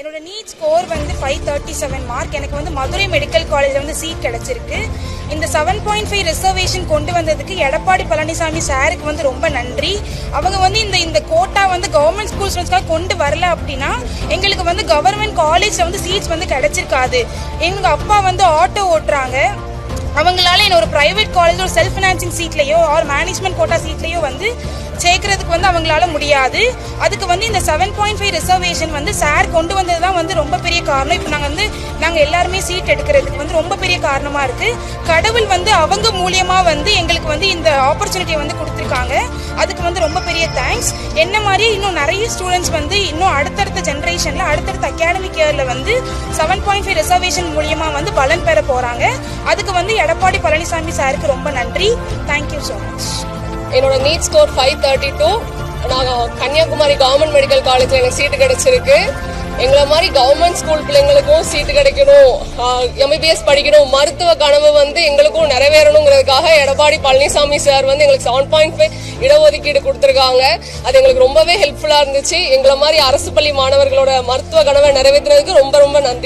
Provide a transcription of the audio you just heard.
என்னோட NEET score வந்து 537 mark. எனக்கு வந்து மதுரை மெடிக்கல் காலேஜில் வந்து சீட் கிடைச்சிருக்கு. இந்த 7.5 ரிசர்வேஷன் கொண்டு வந்ததுக்கு எடப்பாடி பழனிசாமி சாருக்கு வந்து ரொம்ப நன்றி. அவங்க வந்து இந்த கோட்டா வந்து கவர்மெண்ட் ஸ்கூல் ஸ்டூடெண்ட்ஸ்க்காக கொண்டு வரல அப்படின்னா எங்களுக்கு வந்து கவர்மெண்ட் காலேஜில் வந்து சீட்ஸ் வந்து கிடைச்சிருக்காது. எங்கள் அப்பா வந்து ஆட்டோ ஓட்டுறாங்க. அவங்களால என்ன ஒரு பிரைவேட் காலேஜ் ஒரு செல்ஃப் ஃபினான்சிங் சீட்லேயோ ஆர் மேனேஜ்மெண்ட் கோட்டா சீட்லேயோ வந்து சேர்க்கறதுக்கு வந்து அவங்களால முடியாது. அதுக்கு வந்து இந்த 7.5 ரிசர்வேஷன் வந்து சார் கொண்டு வந்தது தான் வந்து ரொம்ப பெரிய காரணம். இப்போ நாங்கள் எல்லாருமே சீட் எடுக்கிறதுக்கு வந்து ரொம்ப பெரிய காரணமாக இருக்குது. கடவுள் வந்து அவங்க மூலியமாக வந்து எங்களுக்கு வந்து இந்த ஆப்பர்ச்சுனிட்டியை வந்து கொடுத்துருக்காங்க. அதுக்கு வந்து ரொம்ப பெரிய தேங்க்ஸ். என்ன மாதிரி இன்னும் நிறைய ஸ்டூடெண்ட்ஸ் வந்து இன்னும் அடுத்தடுத்த ஜென்ரேஷனில் அடுத்தடுத்த அகாடமிக் இயரில் வந்து 7.5 ரிசர்வேஷன் மூலியமாக வந்து பலன் பெற போகிறாங்க. அதுக்கு வந்து எடப்பாடி பழனிசாமி சாருக்கு ரொம்ப நன்றி. Thank you so much. என்னோட நீட் ஸ்கோர் 532. நான் கன்னியாகுமரி கவர்மெண்ட் மெடிக்கல் காலேஜில் எனக்கு சீட்டு கிடைச்சிருக்கு. எங்களை மாதிரி கவர்மெண்ட் ஸ்கூல் பிள்ளைங்களுக்கும் சீட்டு கிடைக்கணும், எம்பிபிஎஸ் படிக்கணும், மருத்துவ கனவு வந்து எங்களுக்கும் நிறைவேறணுங்கிறதுக்காக எடப்பாடி பழனிசாமி சார் வந்து எங்களுக்கு 7.5 இடஒதுக்கீடு கொடுத்துருக்காங்க. அது எங்களுக்கு ரொம்பவே ஹெல்ப்ஃபுல்லாக இருந்துச்சு. எங்களை மாதிரி அரசு பள்ளி மாணவர்களோட மருத்துவ கனவை நிறைவேற்றுறதுக்கு ரொம்ப ரொம்ப நன்றி.